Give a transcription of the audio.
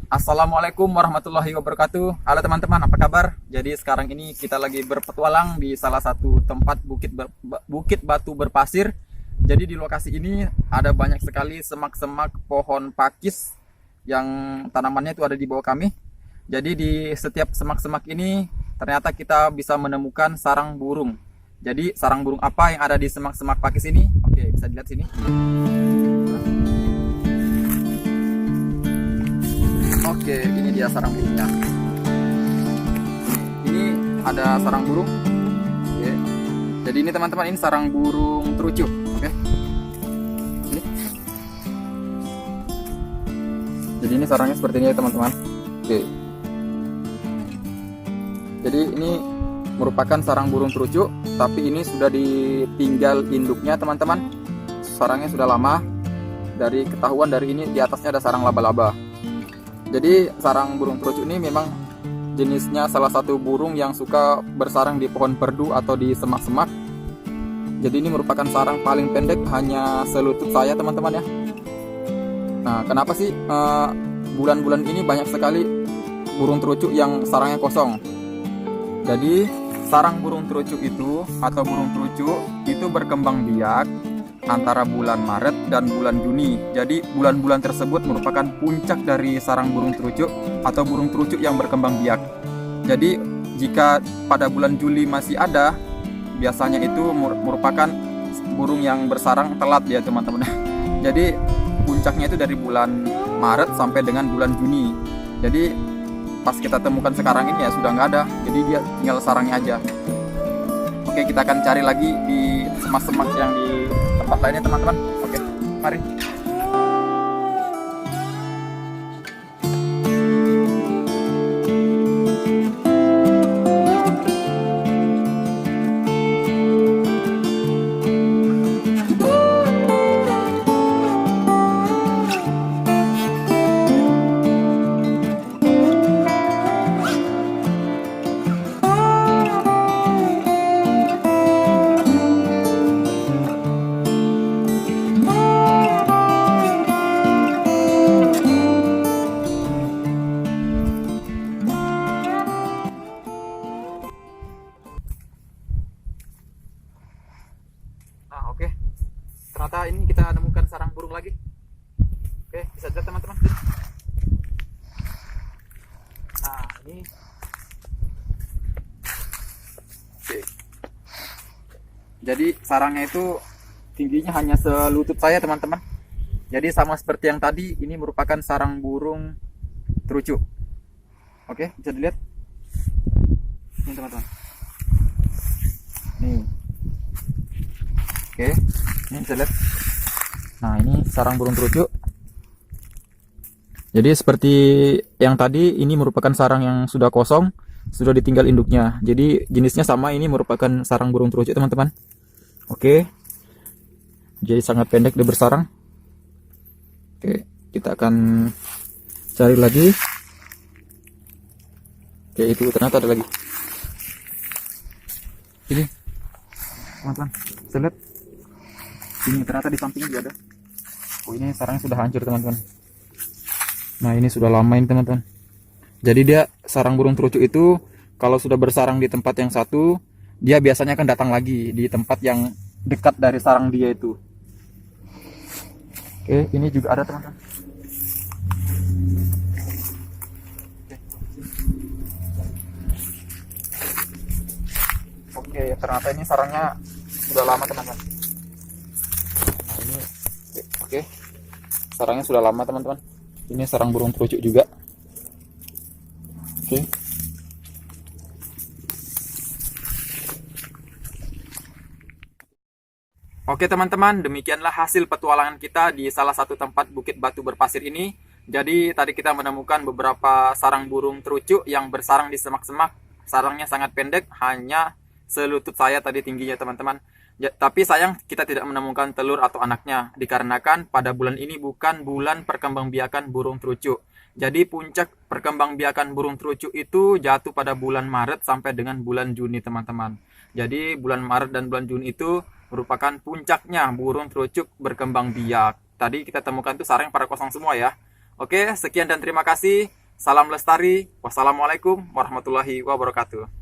Assalamualaikum warahmatullahi wabarakatuh. Halo teman-teman, apa kabar? Jadi sekarang ini kita lagi berpetualang di salah satu tempat bukit batu berpasir. Jadi di lokasi ini ada banyak sekali semak-semak pohon pakis yang tanamannya itu ada di bawah kami. Jadi di setiap semak-semak ini ternyata kita bisa menemukan sarang burung. Jadi sarang burung apa yang ada di semak-semak pakis ini? Oke, bisa dilihat sini. Oke, ini dia sarang burungnya. Ini ada sarang burung. Oke. Jadi ini teman-teman, ini sarang burung terucuk. Oke. Ini. Jadi ini sarangnya seperti ini ya teman-teman. Oke. Jadi ini merupakan sarang burung terucuk, tapi ini sudah ditinggal induknya teman-teman. Sarangnya sudah lama. Dari ketahuan dari ini di atasnya ada sarang laba-laba. Jadi sarang burung terucuk ini memang jenisnya salah satu burung yang suka bersarang di pohon perdu atau di semak-semak. Jadi ini merupakan sarang paling pendek, hanya selutut saya teman-teman ya. Nah, kenapa sih bulan-bulan ini banyak sekali burung terucuk yang sarangnya kosong? Jadi sarang burung terucuk itu atau burung terucuk itu berkembang biak antara bulan Maret dan bulan Juni. Jadi bulan-bulan tersebut merupakan puncak dari sarang burung terucuk atau burung terucuk yang berkembang biak. Jadi jika pada bulan Juli masih ada, biasanya itu merupakan burung yang bersarang telat ya teman-teman. Jadi puncaknya itu dari bulan Maret sampai dengan bulan Juni. Jadi pas kita temukan sekarang ini ya sudah nggak ada. Jadi dia tinggal sarangnya aja. Oke, kita akan cari lagi di semak-semak yang di tempat lainnya teman-teman. Oke, mari. Nah, oke. Ternyata ini kita menemukan sarang burung lagi. Oke, bisa lihat teman-teman. Nah, ini. Oke. Jadi sarangnya itu tingginya hanya selutut saya teman-teman. Jadi sama seperti yang tadi, ini merupakan sarang burung terucuk. Oke, bisa dilihat. Ini teman-teman. Nih. Oke, ini bisa lihat. Nah, ini sarang burung terucuk. Jadi seperti yang tadi, ini merupakan sarang yang sudah kosong, sudah ditinggal induknya. Jadi jenisnya sama, ini merupakan sarang burung terucuk teman-teman. Oke, jadi sangat pendek dia bersarang. Oke, kita akan cari lagi. Oke, itu ternyata ada lagi. Ini, teman-teman, bisa lihat. Ini ternyata di sampingnya juga ada. Oh, ini sarangnya sudah hancur teman-teman. Nah, ini sudah lama ini teman-teman. Jadi dia sarang burung terucuk itu kalau sudah bersarang di tempat yang satu, dia biasanya akan datang lagi di tempat yang dekat dari sarang dia itu. Oke, ini juga ada teman-teman. Oke, ternyata ini sarangnya sudah lama teman-teman. Oke, sarangnya sudah lama teman-teman. Ini sarang burung terucuk juga. Oke. Oke teman-teman, demikianlah hasil petualangan kita di salah satu tempat bukit batu berpasir ini. Jadi tadi kita menemukan beberapa sarang burung terucuk yang bersarang di semak-semak. Sarangnya sangat pendek, hanya selutut saya tadi tingginya teman-teman. Ya, tapi sayang kita tidak menemukan telur atau anaknya, dikarenakan pada bulan ini bukan bulan perkembangbiakan burung terucuk. Jadi puncak perkembangbiakan burung terucuk itu jatuh pada bulan Maret sampai dengan bulan Juni teman-teman. Jadi bulan Maret dan bulan Juni itu merupakan puncaknya burung terucuk berkembang biak. Tadi kita temukan tuh sarang pada kosong semua ya. Oke, sekian dan terima kasih. Salam lestari. Wassalamualaikum warahmatullahi wabarakatuh.